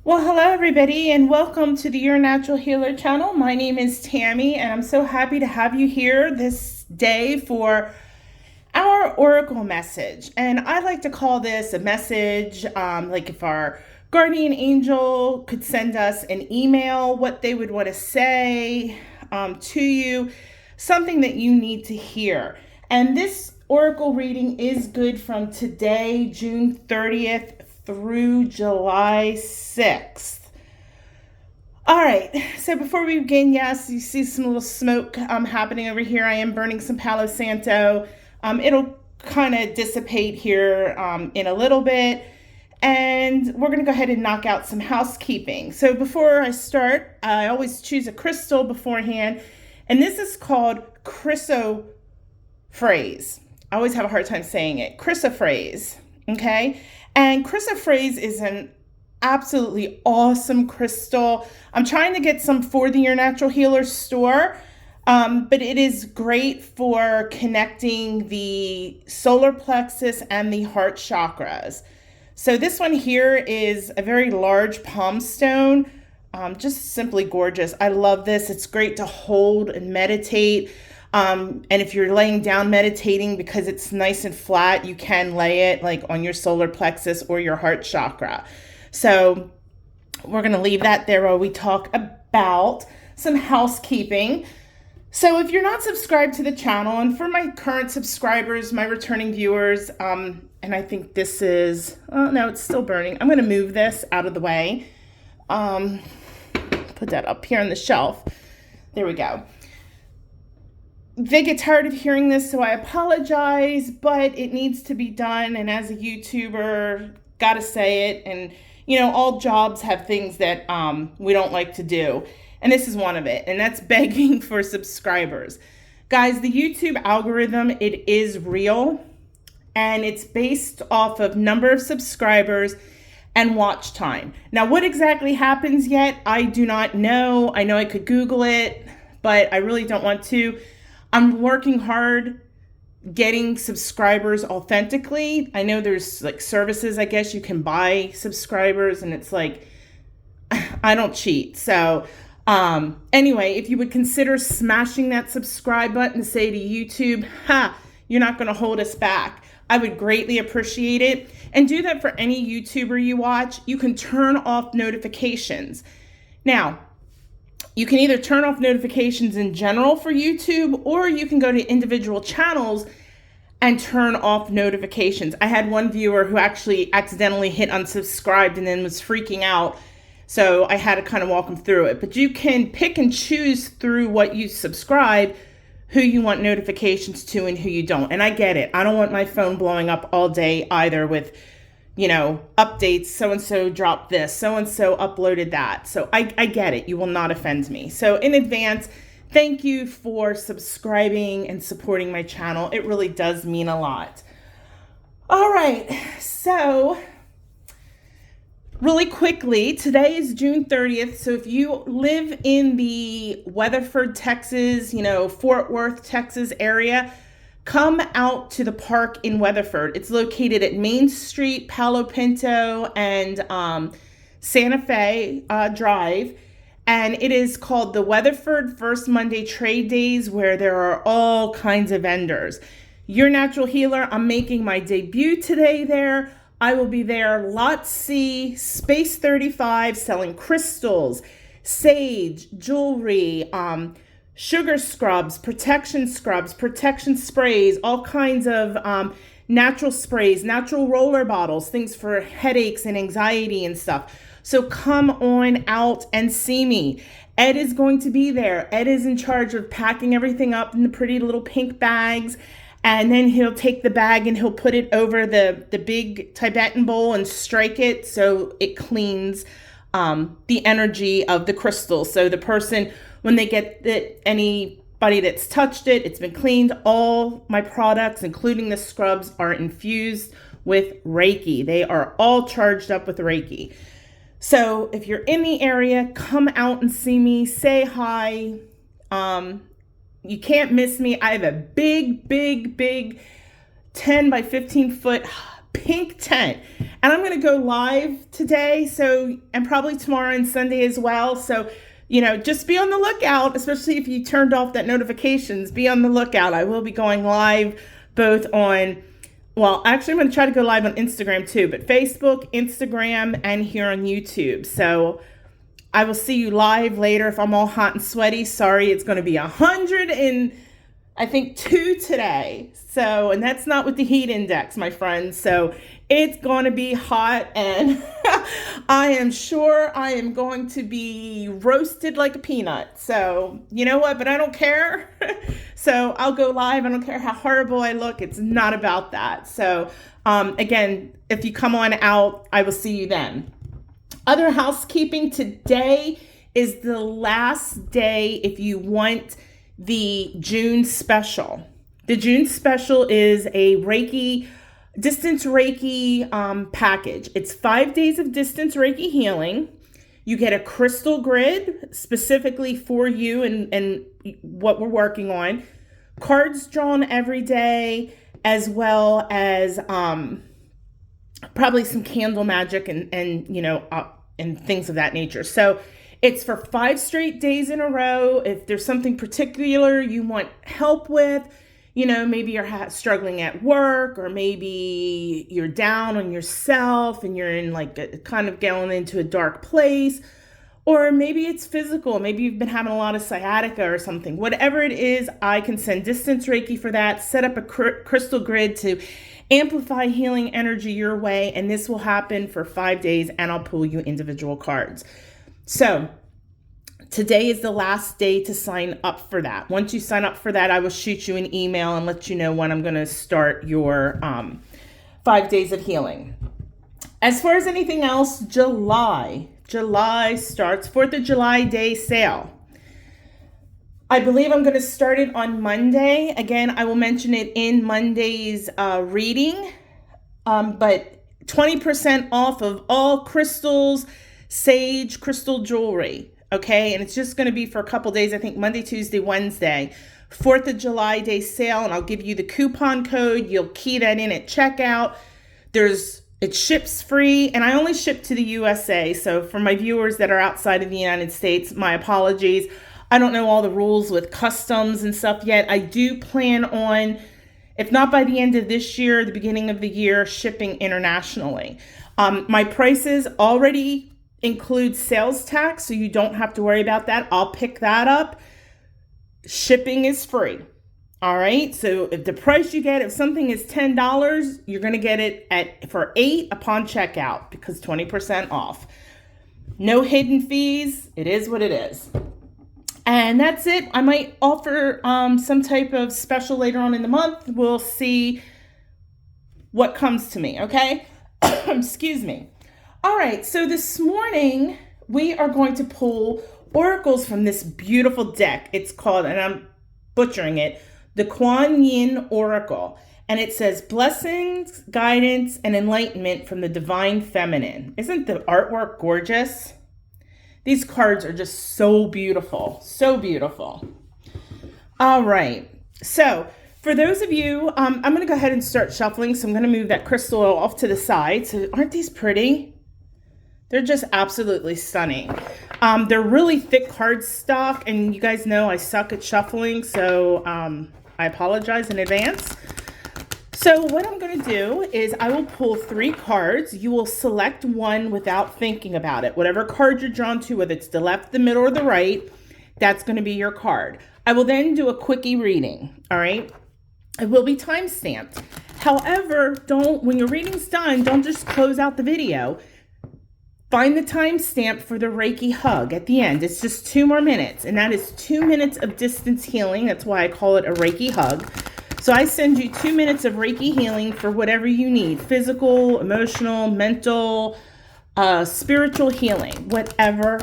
Well, hello everybody, and welcome to the Your Natural Healer channel. My name is Tammy, and I'm so happy to have you here this day for our oracle message. And I like to call this a message, like if our guardian angel could send us an email, what they would want to say to you, something that you need to hear. And this oracle reading is good from today, June 30th, through July 6th. All right, so before we begin, yes, you see some little smoke happening over here. I am burning some Palo Santo. It'll kind of dissipate here in a little bit, and we're going to go ahead and knock out some housekeeping. So before I start, I always choose a crystal beforehand, and this is called chrysoprase. I always have a hard time saying it. Chrysoprase, okay? And chrysoprase is an absolutely awesome crystal. I'm trying to get some for the Your Natural Healer store, but it is great for connecting the solar plexus and the heart chakras. So this one here is a very large palm stone, just simply gorgeous. I love this. It's great to hold and meditate. And if you're laying down meditating, because it's nice and flat, you can lay it like on your solar plexus or your heart chakra. So we're going to leave that there while we talk about some housekeeping. So if you're not subscribed to the channel, and for my current subscribers, my returning viewers, and I think this is, oh no, it's still burning. I'm going to move this out of the way. Put that up here on the shelf. There we go. They get tired of hearing this, so I apologize, but it needs to be done. And as a YouTuber, gotta say it. And, you know, all jobs have things that we don't like to do. And this is one of it. And that's begging for subscribers. Guys, the YouTube algorithm, it is real. And it's based off of number of subscribers and watch time. Now, what exactly happens yet, I do not know. I know I could Google it, but I really don't want to. I'm working hard getting subscribers authentically. I know there's like services, I guess you can buy subscribers, and it's like, I don't cheat. So anyway, if you would consider smashing that subscribe button, say to YouTube, you're not going to hold us back, I would greatly appreciate it. And do that for any YouTuber you watch. You can turn off notifications. Now, you can either turn off notifications in general for YouTube, or you can go to individual channels and turn off notifications. I had one viewer who actually accidentally hit unsubscribed and then was freaking out. So I had to kind of walk him through it. But you can pick and choose through what you subscribe, who you want notifications to and who you don't. And I get it. I don't want my phone blowing up all day either with, you know, updates, so-and-so dropped this, so-and-so uploaded that. So I get it. You will not offend me. So in advance, thank you for subscribing and supporting my channel. It really does mean a lot. All right. So really quickly, today is June 30th. So if you live in the Weatherford, Texas, you know, Fort Worth, Texas area, come out to the park in Weatherford. It's located at Main Street, Palo Pinto, and Santa Fe Drive. And it is called the Weatherford First Monday Trade Days, where there are all kinds of vendors. Your Natural Healer, I'm making my debut today there. I will be there, Lot C, Space 35, selling crystals, sage, jewelry, sugar scrubs, protection sprays, all kinds of natural sprays, natural roller bottles, things for headaches and anxiety and stuff. So come on out and see me. Ed is going to be there. Ed is in charge of packing everything up in the pretty little pink bags. And then he'll take the bag and he'll put it over the big Tibetan bowl and strike it so it cleans the energy of the crystal. So the person, when they get it, anybody that's touched it, it's been cleaned. All my products, including the scrubs, are infused with Reiki. They are all charged up with Reiki. So if you're in the area, come out and see me, say hi. You can't miss me. I have a big 10 by 15 foot pink tent. And I'm going to go live today, and probably tomorrow and Sunday as well. So, just be on the lookout, especially if you turned off that notifications. Be on the lookout. I will be going live both on, actually I'm going to try to go live on Instagram too, but Facebook, Instagram, and here on YouTube. So I will see you live later. If I'm all hot and sweaty, sorry, it's going to be 102 today. So, and that's not with the heat index, my friends. So it's going to be hot, and I am sure I am going to be roasted like a peanut. So, you know what? But I don't care. So I'll go live. I don't care how horrible I look. It's not about that. So, again, if you come on out, I will see you then. Other housekeeping, today is the last day if you want the June special. The June special is a distance Reiki package. It's 5 days of distance Reiki healing. You get a crystal grid specifically for you and what we're working on. Cards drawn every day, as well as probably some candle magic and things of that nature. So it's for 5 straight days in a row. If there's something particular you want help with, maybe you're struggling at work, or maybe you're down on yourself and you're in kind of going into a dark place, or maybe it's physical. Maybe you've been having a lot of sciatica or something. Whatever it is, I can send distance Reiki for that, set up a crystal grid to amplify healing energy your way. And this will happen for 5 days, and I'll pull you individual cards. So today is the last day to sign up for that. Once you sign up for that, I will shoot you an email and let you know when I'm going to start your 5 days of healing. As far as anything else, July starts 4th of July day sale. I believe I'm going to start it on Monday. Again, I will mention it in Monday's reading, but 20% off of all crystals, sage, crystal jewelry. Okay, and it's just going to be for a couple days, I think Monday, Tuesday, Wednesday. 4th of July day sale, and I'll give you the coupon code. You'll key that in at checkout. It ships free, and I only ship to the USA. So for my viewers that are outside of the United States, my apologies. I don't know all the rules with customs and stuff yet. I do plan on, if not by the end of this year, the beginning of the year, shipping internationally. My prices already include sales tax, so you don't have to worry about that. I'll pick that up. Shipping is free. All right. So if the price you get, if something is $10, you're going to get it for $8 upon checkout, because 20% off. No hidden fees. It is what it is. And that's it. I might offer some type of special later on in the month. We'll see what comes to me. Okay. Excuse me. All right, so this morning we are going to pull oracles from this beautiful deck. It's called, and I'm butchering it, the Kuan Yin Oracle. And it says, blessings, guidance, and enlightenment from the divine feminine. Isn't the artwork gorgeous? These cards are just so beautiful, so beautiful. All right, so for those of you, I'm going to go ahead and start shuffling. So I'm going to move that crystal off to the side. So aren't these pretty? They're just absolutely stunning. They're really thick cardstock, and you guys know I suck at shuffling, so I apologize in advance. So what I'm going to do is I will pull 3 cards. You will select one without thinking about it. Whatever card you're drawn to, whether it's the left, the middle, or the right, that's going to be your card. I will then do a quickie reading, all right? It will be time-stamped. However, when your reading's done, don't just close out the video. Find the timestamp for the Reiki Hug at the end. It's just 2 more minutes, and that is 2 minutes of distance healing. That's why I call it a Reiki Hug. So I send you 2 minutes of Reiki healing for whatever you need, physical, emotional, mental, spiritual healing, whatever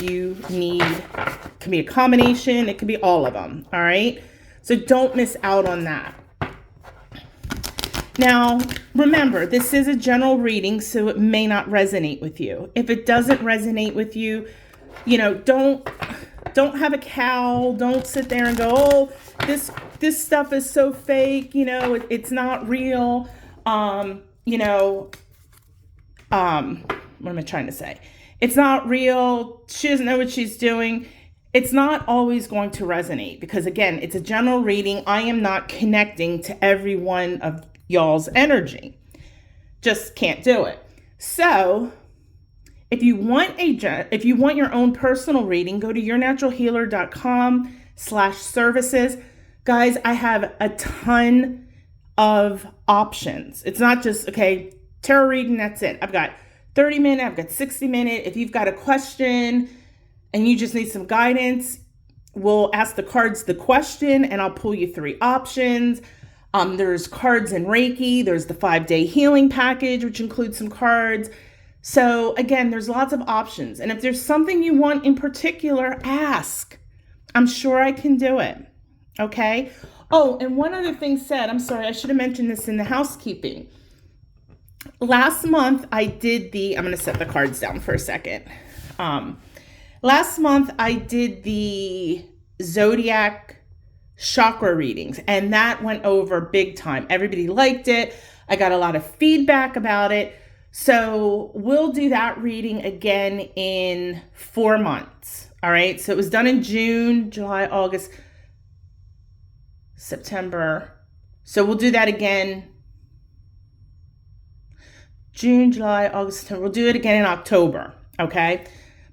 you need. It can be a combination. It could be all of them, all right? So don't miss out on that. Now, remember, this is a general reading, so it may not resonate with you. If it doesn't resonate with you, don't have a cowl. Don't sit there and go, oh, this stuff is so fake. It's not real. what am I trying to say? It's not real. She doesn't know what she's doing. It's not always going to resonate because, again, it's a general reading. I am not connecting to every one of y'all's energy. Just can't do it. So if you want your own personal reading, go to yournaturalhealer.com/services. Guys, I have a ton of options. It's not just, okay, tarot reading, that's it. I've got 30-minute, I've got 60-minute. If you've got a question and you just need some guidance, we'll ask the cards the question and I'll pull you 3 options. There's cards in Reiki. There's the 5-day healing package, which includes some cards. So again, there's lots of options. And if there's something you want in particular, ask. I'm sure I can do it. Okay. Oh, and one other thing said, I'm sorry, I should have mentioned this in the housekeeping. Last month I did I'm going to set the cards down for a second. Last month I did the zodiac chakra readings and that went over big time. Everybody liked it. I got a lot of feedback about it. So we'll do that reading again in 4 months. All right. So it was done in June, July, August, September. So we'll do that again. June, July, August, September. We'll do it again in October. Okay.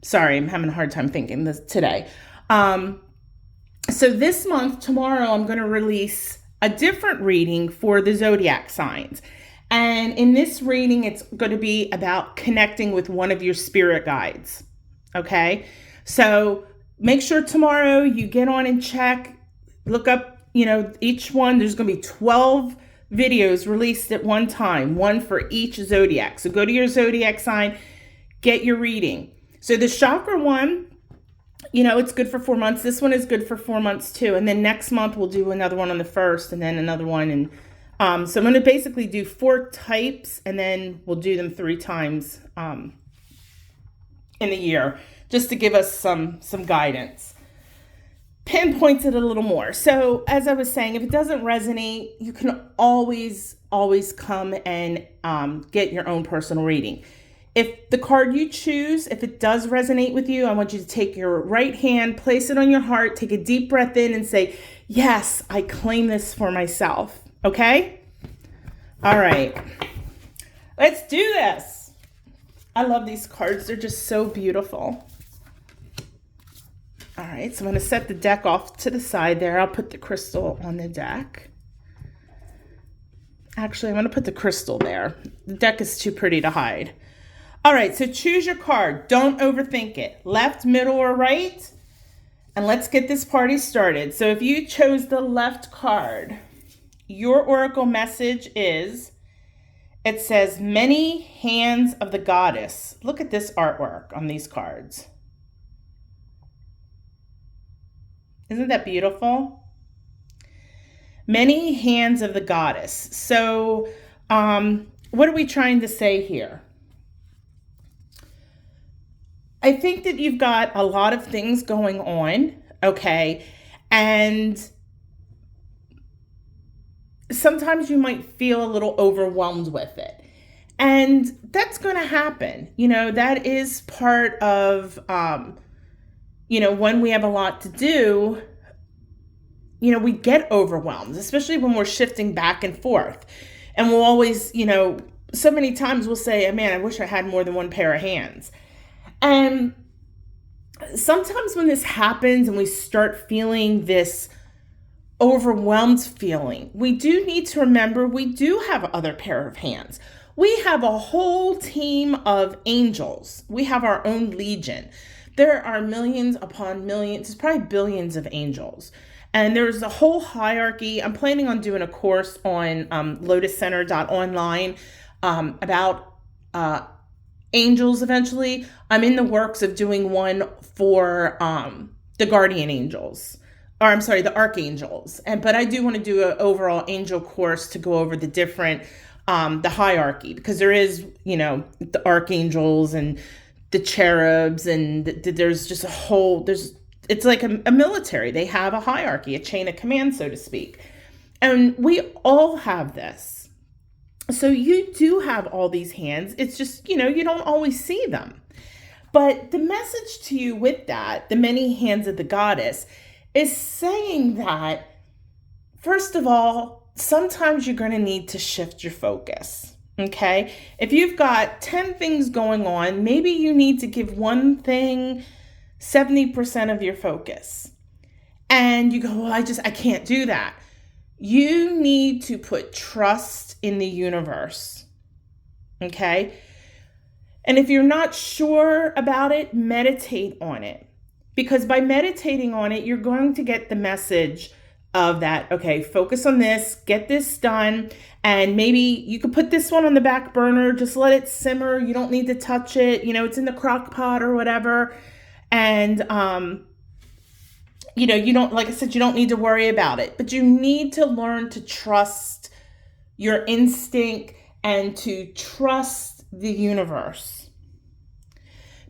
Sorry, I'm having a hard time thinking this today. So this month, tomorrow, I'm going to release a different reading for the zodiac signs. And in this reading, it's going to be about connecting with one of your spirit guides. Okay. So make sure tomorrow you get on and check, look up, each one. There's going to be 12 videos released at one time, one for each zodiac. So go to your zodiac sign, get your reading. So the chakra one, it's good for 4 months. This one is good for 4 months too. And then next month we'll do another one on the 1st and then another one. And so I'm going to basically do 4 types and then we'll do them 3 times in the year just to give us some guidance. Pinpoints it a little more. So as I was saying, if it doesn't resonate, you can always come and get your own personal reading. If the card you choose, if it does resonate with you, I want you to take your right hand, place it on your heart, take a deep breath in and say, yes, I claim this for myself. Okay? All right. Let's do this. I love these cards. They're just so beautiful. All right, so I'm going to set the deck off to the side there. I'll put the crystal on the deck. Actually, I'm going to put the crystal there. The deck is too pretty to hide. All right, so choose your card. Don't overthink it. Left, middle, or right? And let's get this party started. So if you chose the left card, your oracle message is, it says, many hands of the goddess. Look at this artwork on these cards. Isn't that beautiful? Many hands of the goddess. So what are we trying to say here? I think that you've got a lot of things going on, okay? And sometimes you might feel a little overwhelmed with it. And that's going to happen. That is part of, when we have a lot to do, we get overwhelmed, especially when we're shifting back and forth. And we'll always, so many times we'll say, man, I wish I had more than one pair of hands. And sometimes when this happens and we start feeling this overwhelmed feeling, we do need to remember we do have other pair of hands. We have a whole team of angels. We have our own legion. There are millions upon millions, it's probably billions of angels. And there's a whole hierarchy. I'm planning on doing a course on lotuscenter.online about angels eventually. I'm in the works of doing one for the guardian angels. Or I'm sorry, the archangels. But I do want to do an overall angel course to go over the different, the hierarchy. Because there is, the archangels and the cherubs and there's just a whole, it's like a military. They have a hierarchy, a chain of command, so to speak. And we all have this. So you do have all these hands. It's just, you don't always see them. But the message to you with that, the many hands of the goddess, is saying that, first of all, sometimes you're going to need to shift your focus. Okay? If you've got 10 things going on, maybe you need to give one thing 70% of your focus. And you go, well, I can't do that. You need to put trust in the universe. Okay? And if you're not sure about it, meditate on it. Because by meditating on it, you're going to get the message of that, okay, focus on this, get this done, and maybe you could put this one on the back burner, just let it simmer. You don't need to touch it. It's in the crock pot or whatever. And, you don't, like I said, you don't need to worry about it, but you need to learn to trust your instinct and to trust the universe.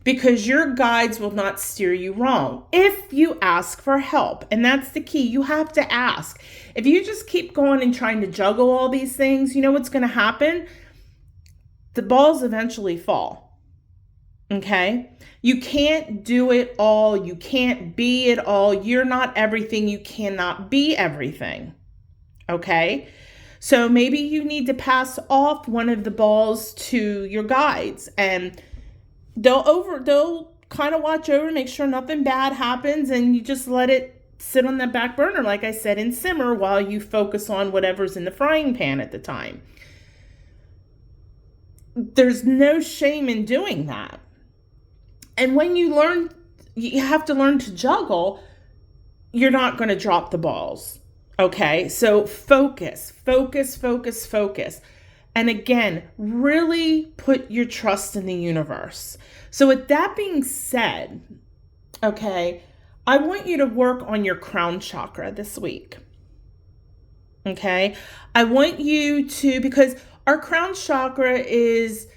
Because your guides will not steer you wrong if you ask for help. And that's the key. You have to ask. If you just keep going and trying to juggle all these things, you know what's going to happen? The balls eventually fall. Okay? You can't do it all. You can't be it all. You're not everything. You cannot be everything. Okay? So maybe you need to pass off one of the balls to your guides, and they'll kind of watch over, make sure nothing bad happens, and you just let it sit on the back burner, like I said, and simmer while you focus on whatever's in the frying pan at the time. There's no shame in doing that. And when you have to learn to juggle, you're not going to drop the balls. Okay? So focus. And again, really put your trust in the universe. So with that being said, okay, I want you to work on your crown chakra this week. Okay? I want you to, because our crown chakra is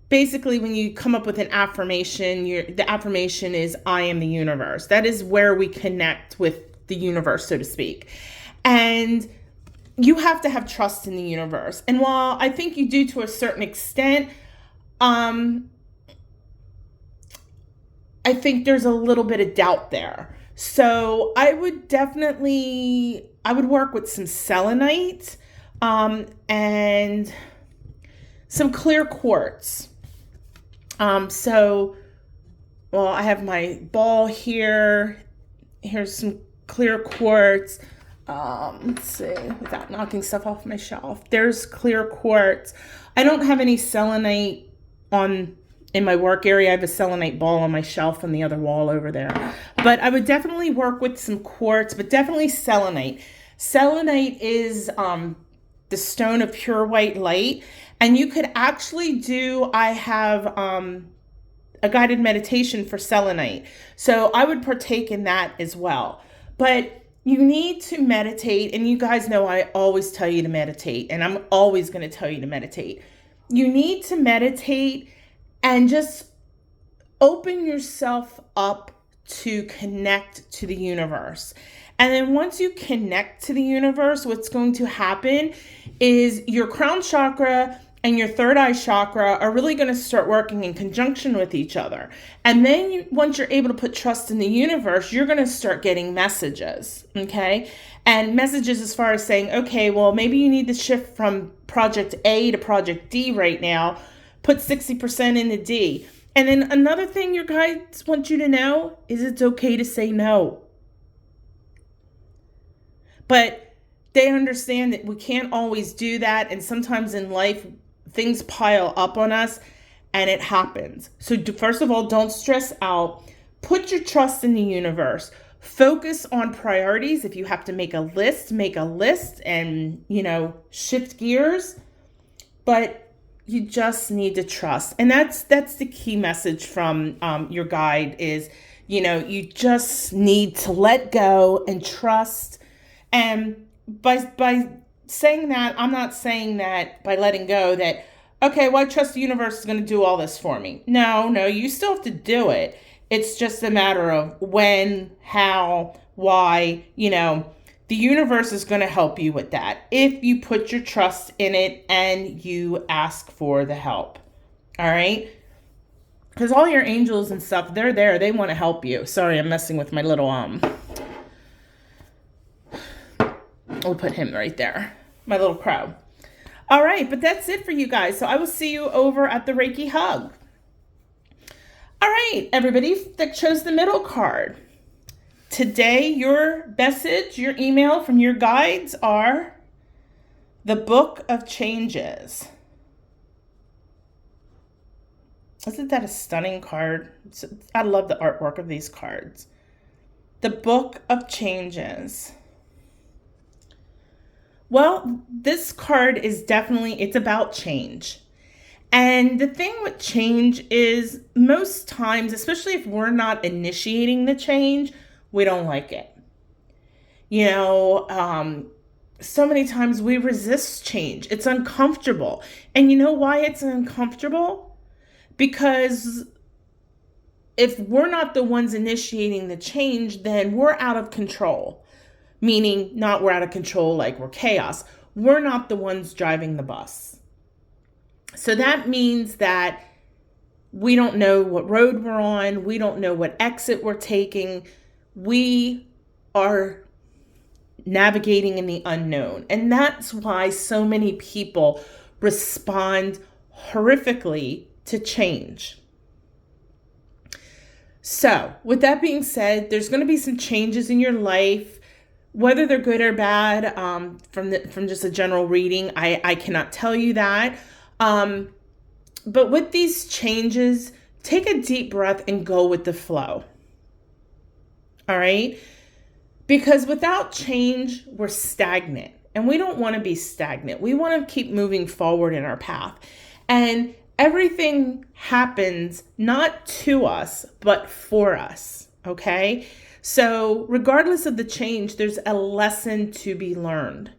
basically when you come up with an affirmation, the affirmation is, I am the universe. That is where we connect with the universe, so to speak. And you have to have trust in the universe. And while I think you do to a certain extent, I think there's a little bit of doubt there. So I would work with some selenite and some clear quartz. I have my ball here. Here's some clear quartz. Let's see, without knocking stuff off my shelf. There's clear quartz. I don't have any selenite in my work area. I have a selenite ball on my shelf on the other wall over there. But I would definitely work with some quartz, but definitely selenite. Selenite is the stone of pure white light. And you could actually I have a guided meditation for selenite. So I would partake in that as well. But you need to meditate, and you guys know I always tell you to meditate, and I'm always going to tell you to meditate. You need to meditate and just open yourself up to connect to the universe. And then once you connect to the universe, what's going to happen is your crown chakra and your third eye chakra are really going to start working in conjunction with each other. And then once you're able to put trust in the universe, you're going to start getting messages, okay? And messages as far as saying, okay, well, maybe you need to shift from project A to project D right now. Put 60% into D. And then another thing your guides want you to know is it's okay to say no. But they understand that we can't always do that. And sometimes in life, things pile up on us and it happens. So first of all, don't stress out. Put your trust in the universe. Focus on priorities. If you have to make a list and, shift gears. But you just need to trust. And that's the key message from your guide is, you just need to let go and trust. And by saying that, I'm not saying that by letting go that, okay, well, I trust the universe is going to do all this for me. No, you still have to do it. It's just a matter of when, how, why, The universe is going to help you with that if you put your trust in it and you ask for the help. All right? Because all your angels and stuff, they're there. They want to help you. Sorry, I'm messing with my little, we'll put him right there. My little crow. All right, but that's it for you guys. So I will see you over at the Reiki Hug. All right, everybody that chose the middle card. Today, your message, your email from your guides are the Book of Changes. Isn't that a stunning card? I love the artwork of these cards. The Book of Changes. Well, this card is definitely, it's about change. And the thing with change is most times, especially if we're not initiating the change, we don't like it. So many times we resist change. It's uncomfortable. And you know why it's uncomfortable? Because if we're not the ones initiating the change, then we're out of control. Meaning not we're out of control like we're chaos. We're not the ones driving the bus. So that means that we don't know what road we're on. We don't know what exit we're taking. We are navigating in the unknown. And that's why so many people respond horrifically to change. So with that being said, there's going to be some changes in your life, whether they're good or bad. From just a general reading, I cannot tell you that. But with these changes, take a deep breath and go with the flow. All right? Because without change, we're stagnant. And we don't want to be stagnant. We want to keep moving forward in our path. And everything happens not to us, but for us. Okay? So regardless of the change, there's a lesson to be learned.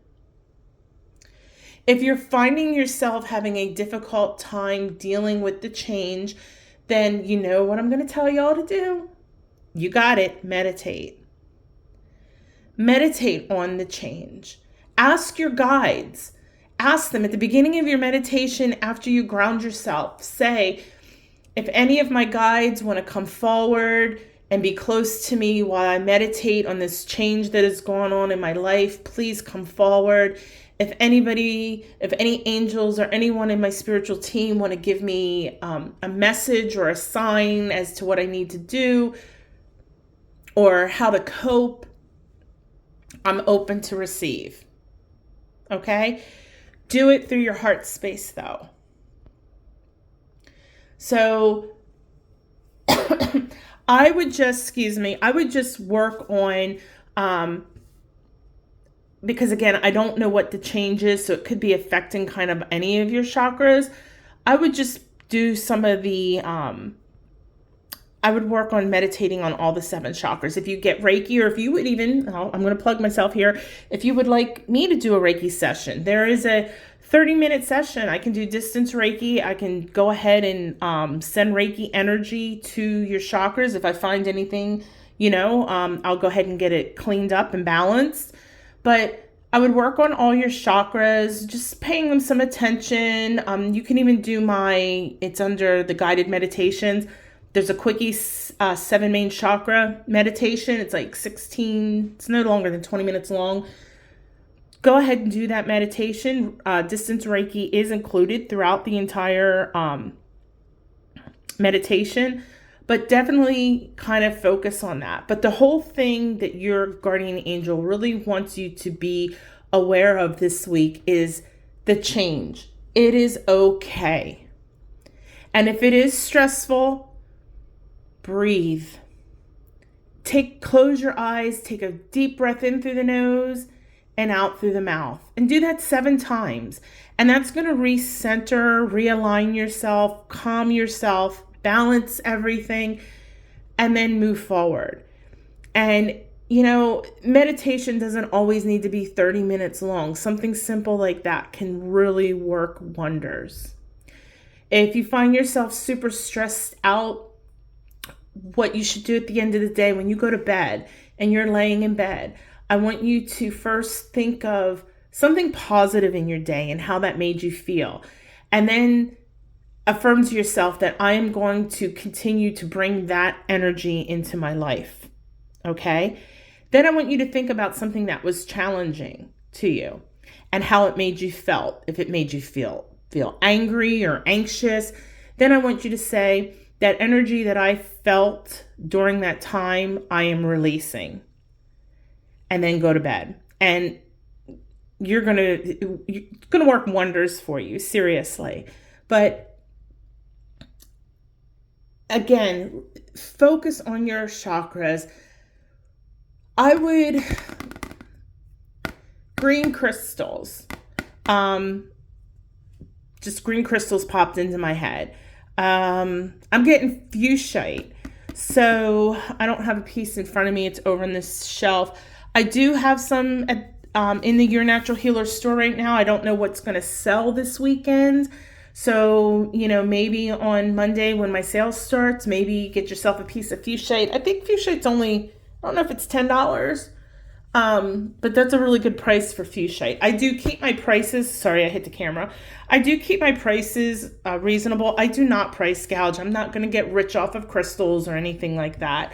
If you're finding yourself having a difficult time dealing with the change, then you know what I'm going to tell y'all to do. You got it. Meditate. Meditate on the change. Ask your guides. Ask them at the beginning of your meditation after you ground yourself. Say, if any of my guides want to come forward and be close to me while I meditate on this change that is going on in my life, please come forward. If any angels or anyone in my spiritual team want to give me a message or a sign as to what I need to do or how to cope, I'm open to receive. Okay? Do it through your heart space though. So I would just work on, because again, I don't know what the change is, so it could be affecting kind of any of your chakras. I would just do some of the, I would work on meditating on all the 7 chakras. If you get Reiki, or if you would even, I'm going to plug myself here, if you would like me to do a Reiki session, there is a 30-minute session. I can do distance Reiki. I can go ahead and send Reiki energy to your chakras. If I find anything, I'll go ahead and get it cleaned up and balanced. But I would work on all your chakras, just paying them some attention. You can even do it's under the guided meditations. There's a Quickie 7 main chakra meditation. It's like 16, it's no longer than 20 minutes long. Go ahead and do that meditation. Distance Reiki is included throughout the entire meditation, but definitely kind of focus on that. But the whole thing that your guardian angel really wants you to be aware of this week is the change. It is okay. And if it is stressful, breathe. Close your eyes, take a deep breath in through the nose and out through the mouth. And do that 7 times. And that's going to recenter, realign yourself, calm yourself, balance everything, and then move forward. And, meditation doesn't always need to be 30 minutes long. Something simple like that can really work wonders. If you find yourself super stressed out, what you should do at the end of the day when you go to bed and you're laying in bed, I want you to first think of something positive in your day and how that made you feel. And then affirm to yourself that I am going to continue to bring that energy into my life. Okay? Then I want you to think about something that was challenging to you and how it made you felt. If it made you feel angry or anxious, then I want you to say, that energy that I felt during that time, I am releasing. And then go to bed. And you're gonna work wonders for you, seriously. But again, focus on your chakras. I would green crystals. Just green crystals popped into my head. I'm getting fuchsite. So I don't have a piece in front of me. It's over on this shelf. I do have some in the Your Natural Healer store right now. I don't know what's going to sell this weekend. So, maybe on Monday when my sales starts, maybe get yourself a piece of fuchsite. I think fuchsite's only, I don't know if it's $10. But that's a really good price for fuchsite. I do keep my prices, sorry, I hit the camera. I do keep my prices reasonable. I do not price gouge. I'm not going to get rich off of crystals or anything like that.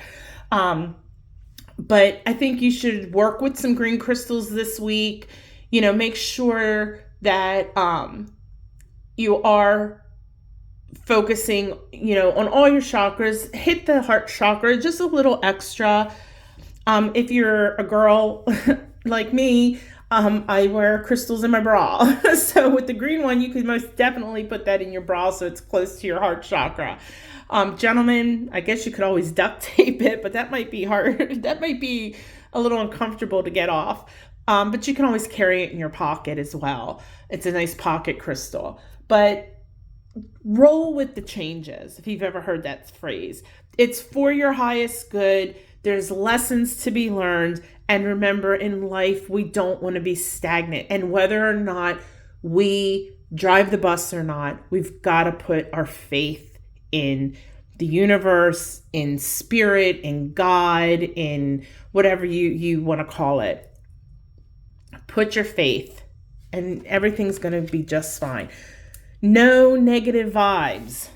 But I think you should work with some green crystals this week. Make sure that you are focusing, on all your chakras. Hit the heart chakra just a little extra. If you're a girl like me, I wear crystals in my bra. So with the green one, you could most definitely put that in your bra so it's close to your heart chakra. Gentlemen, I guess you could always duct tape it, but that might be hard. That might be a little uncomfortable to get off. But you can always carry it in your pocket as well. It's a nice pocket crystal. But roll with the changes, if you've ever heard that phrase. It's for your highest good. There's lessons to be learned. And remember, in life, we don't want to be stagnant. And whether or not we drive the bus or not, we've got to put our faith in the universe, in spirit, in God, in whatever you want to call it. Put your faith and everything's going to be just fine. No negative vibes.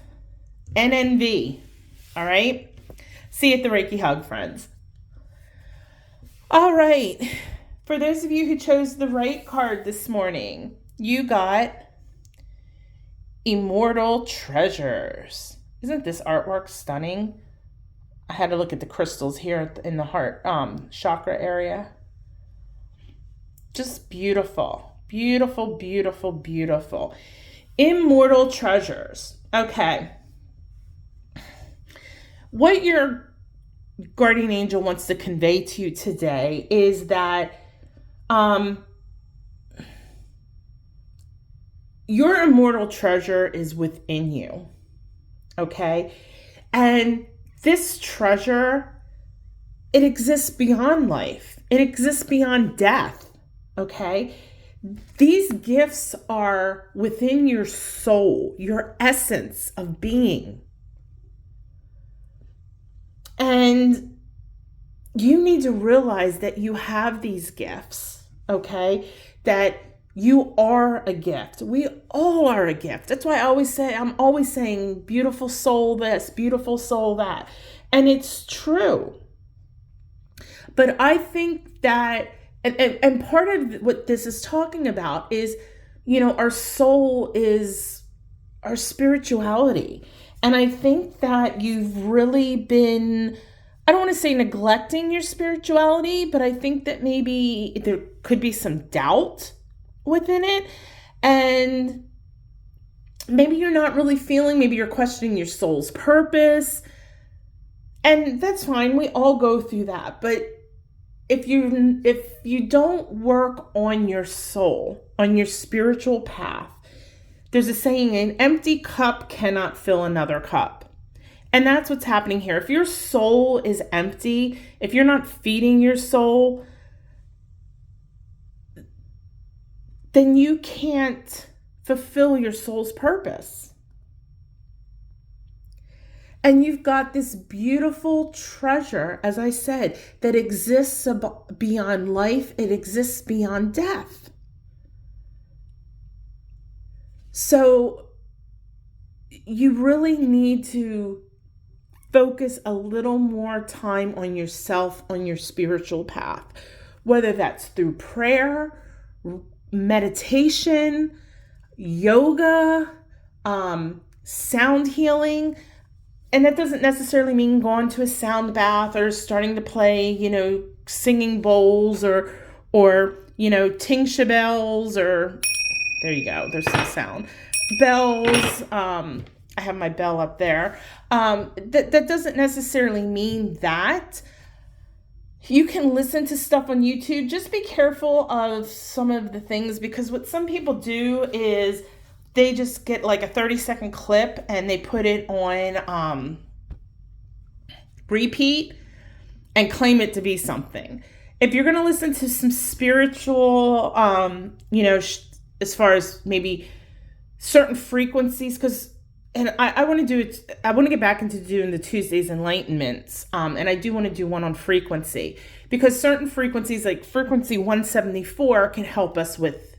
NNV. All right? See you at the Reiki Hug, friends. All right. For those of you who chose the right card this morning, you got Immortal Treasures. Isn't this artwork stunning? I had to look at the crystals here in the heart chakra area. Just beautiful. Beautiful, beautiful, beautiful. Immortal Treasures. Okay. What your guardian angel wants to convey to you today is that your immortal treasure is within you. Okay? And this treasure, it exists beyond life. It exists beyond death. Okay? These gifts are within your soul, your essence of being. And you need to realize that you have these gifts, okay? That you are a gift. We all are a gift. That's why I'm always saying, beautiful soul this, beautiful soul that. And it's true. But I think that, and part of what this is talking about is, our soul is our spirituality. And I think that you've really been, I don't want to say neglecting your spirituality, but I think that maybe there could be some doubt within it. And maybe you're not really feeling, maybe you're questioning your soul's purpose. And that's fine. We all go through that. But if you don't work on your soul, on your spiritual path, there's a saying, an empty cup cannot fill another cup. And that's what's happening here. If your soul is empty, if you're not feeding your soul, then you can't fulfill your soul's purpose. And you've got this beautiful treasure, as I said, that exists beyond life. It exists beyond death. So you really need to focus a little more time on yourself, on your spiritual path, whether that's through prayer, meditation, yoga, sound healing. And that doesn't necessarily mean going to a sound bath or starting to play, singing bowls or tingsha bells, or there you go. There's some sound bells. I have my bell up there. That doesn't necessarily mean that. You can listen to stuff on YouTube. Just be careful of some of the things, because what some people do is they just get like a 30-second clip and they put it on repeat and claim it to be something. If you're going to listen to some spiritual, as far as maybe certain frequencies, and I want to do it. I want to get back into doing the Tuesdays enlightenments. And I do want to do one on frequency, because certain frequencies, like frequency 174, can help us with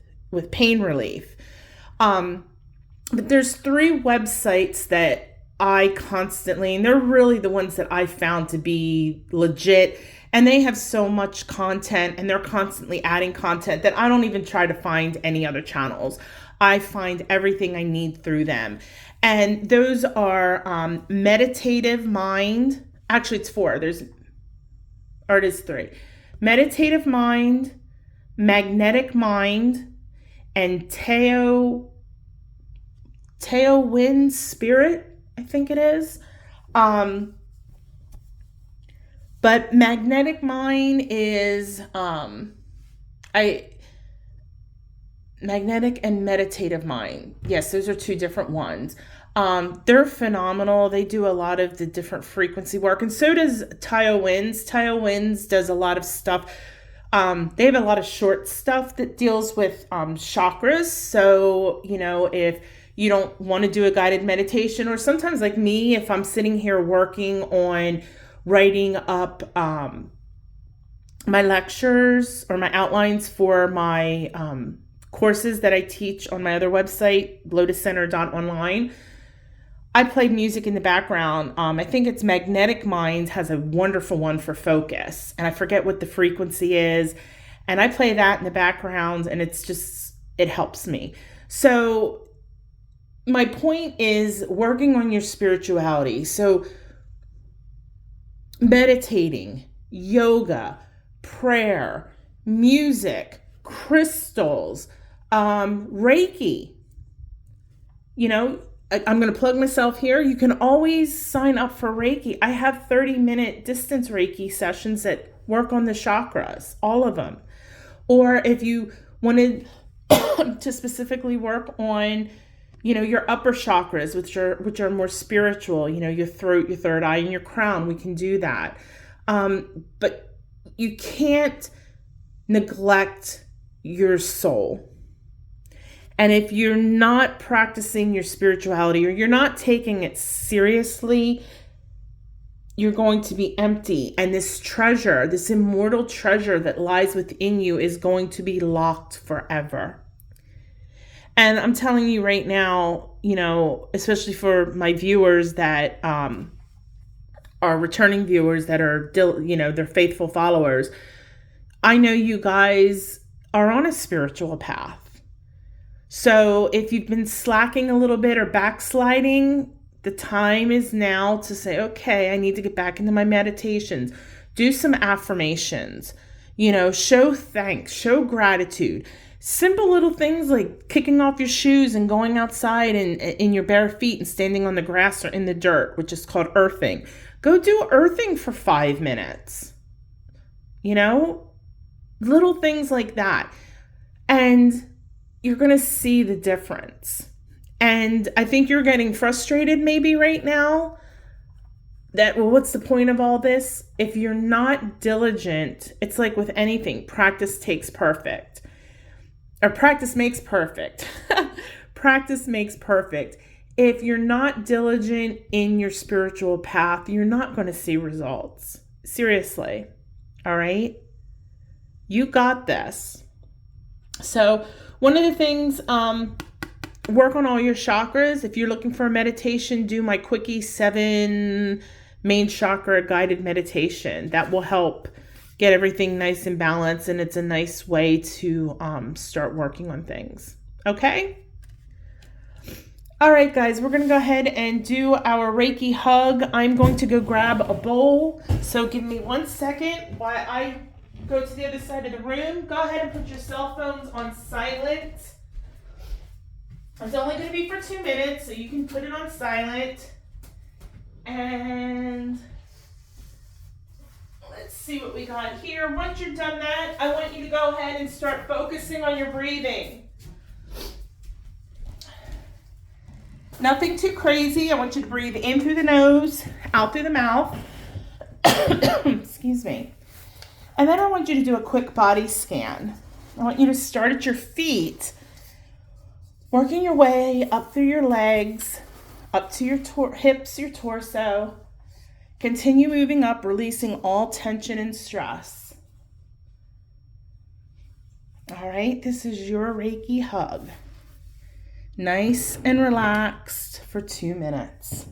pain relief. But there's 3 websites that I constantly, and they're really the ones that I found to be legit, and they have so much content, and they're constantly adding content that I don't even try to find any other channels. I find everything I need through them. And those are Meditative Mind. Actually, it's 4. It is 3. Meditative Mind, Magnetic Mind, and Tailwind Spirit, I think it is. But Magnetic Mind is Magnetic and Meditative Mind. Yes, those are 2 different ones. They're phenomenal. They do a lot of the different frequency work, and so does Tailwinds. Tailwinds does a lot of stuff. They have a lot of short stuff that deals with chakras. So, if you don't want to do a guided meditation, or sometimes like me, if I'm sitting here working on writing up my lectures or my outlines for my courses that I teach on my other website, lotuscenter.online, I play music in the background. I think it's Magnetic Minds has a wonderful one for focus, and I forget what the frequency is. And I play that in the background, and it helps me. So my point is working on your spirituality. So meditating, yoga, prayer, music, crystals, Reiki. I'm going to plug myself here. You can always sign up for Reiki. I have 30-minute distance Reiki sessions that work on the chakras, all of them. Or if you wanted to specifically work on, your upper chakras, which are more spiritual, your throat, your third eye, and your crown, we can do that. But you can't neglect your soul. And if you're not practicing your spirituality, or you're not taking it seriously, you're going to be empty. And this treasure, this immortal treasure that lies within you, is going to be locked forever. And I'm telling you right now, especially for my viewers that are returning viewers, that are, they're faithful followers, I know you guys are on a spiritual path. So if you've been slacking a little bit or backsliding, the time is now to say, okay, I need to get back into my meditations. Do some affirmations, show thanks, show gratitude. Simple little things like kicking off your shoes and going outside and in your bare feet and standing on the grass or in the dirt, which is called earthing. Go do earthing for 5 minutes. Little things like that. And you're going to see the difference. And I think you're getting frustrated maybe right now that, well, what's the point of all this? If you're not diligent, it's like with anything, practice takes perfect. Or practice makes perfect. Practice makes perfect. if you're not diligent in your spiritual path, you're not going to see results. Seriously. All right? You got this. So one of the things, work on all your chakras. If you're looking for a meditation, do my Quickie 7 main chakra guided meditation. That will help get everything nice and balanced, and it's a nice way to start working on things. Okay? All right, guys, we're going to go ahead and do our Reiki hug. I'm going to go grab a bowl. So give me 1 second while I go to the other side of the room. Go ahead and put your cell phones on silent. It's only going to be for 2 minutes, so you can put it on silent. And let's see what we got here. Once you're done that, I want you to go ahead and start focusing on your breathing. Nothing too crazy. I want you to breathe in through the nose, out through the mouth. Excuse me. And then I want you to do a quick body scan. I want you to start at your feet, working your way up through your legs, up to your hips, your torso. Continue moving up, releasing all tension and stress. All right, this is your Reiki hug. Nice and relaxed for 2 minutes.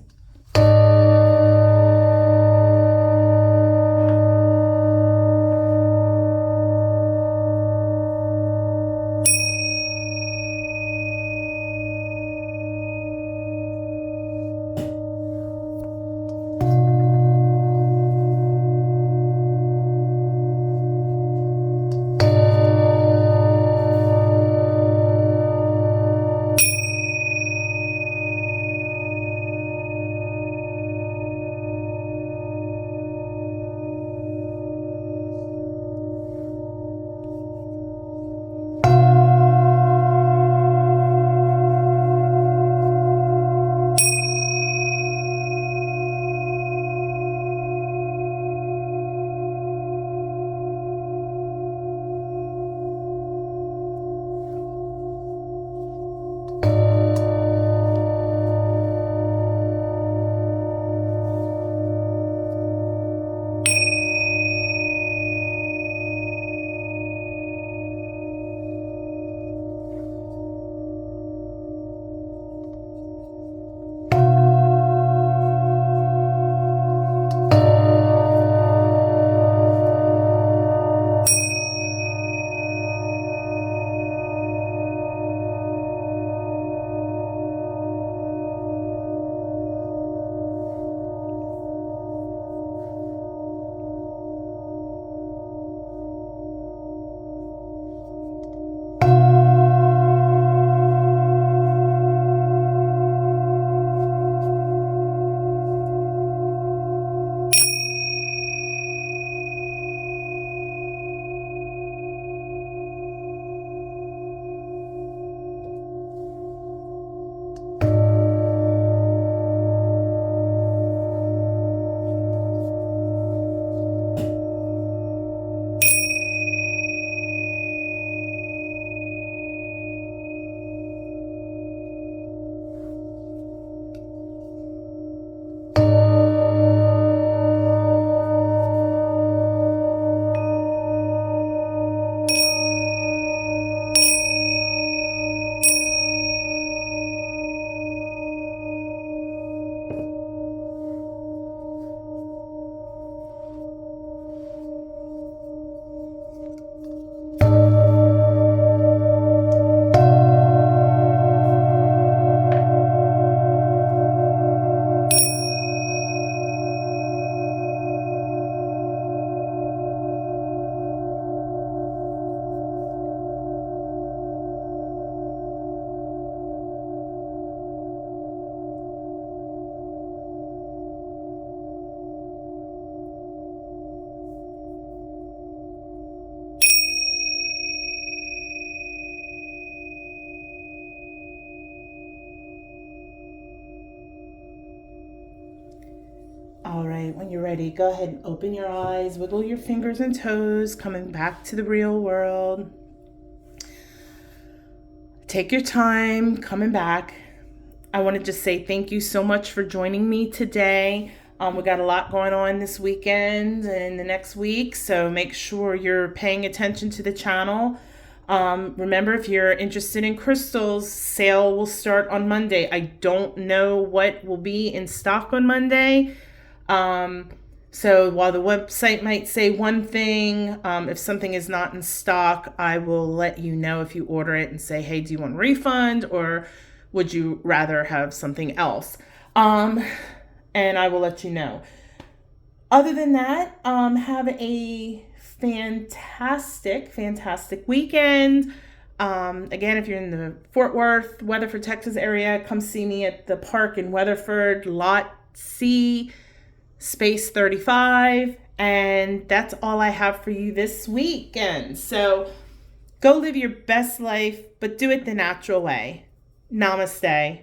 All right, when you're ready, go ahead and open your eyes, wiggle your fingers and toes, coming back to the real world. Take your time coming back. I want to just say thank you so much for joining me today. We got a lot going on this weekend and the next week, so make sure you're paying attention to the channel. Remember, if you're interested in crystals, sale will start on Monday. I don't know what will be in stock on Monday. So while the website might say one thing, if something is not in stock, I will let you know if you order it and say, hey, do you want a refund or would you rather have something else? And I will let you know. Other than that, have a fantastic weekend. Again, if you're in the Fort Worth, Weatherford, Texas area, come see me at the park in Weatherford, Lot C, space 35. And that's all I have for you this weekend. So go live your best life, but do it the natural way. Namaste.